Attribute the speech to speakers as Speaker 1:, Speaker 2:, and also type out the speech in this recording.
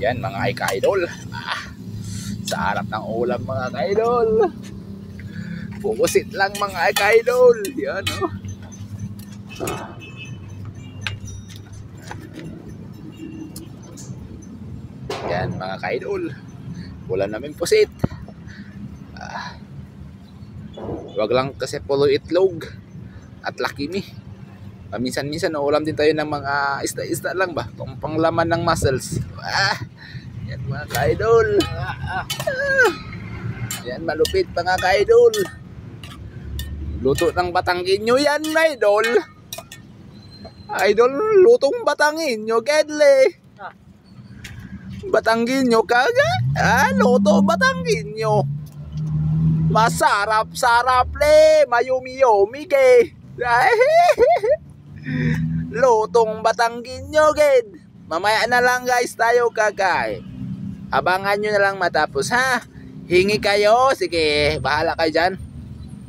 Speaker 1: Yan mga ka-idol. Sa harap ng ulam mga ka-idol. Pupusit lang mga ka-idol. Yan oh. Yan mga ka-idol. Wala namin pusit. Wag lang kasi pulo itlog at lakimi. Minsan-minsan ulam din tayo ng mga isda-isda lang ba? Panglaman ng muscles. Yan mga ka-idol. Yan malupit mga ka-idol. Luto ng Batanggenyo yan, idol. Idol, lutong Batanggenyo, kedle. Batanggenyo kaga? Luto Batanggenyo. Masarap-sarap le, mayumi-yumi ke. Lutong Batanggenyo, ked. Mamaya na lang guys tayo kakain. Abangan nyo na lang matapos ha. Hingi kayo, sige, bahala kayo dyan.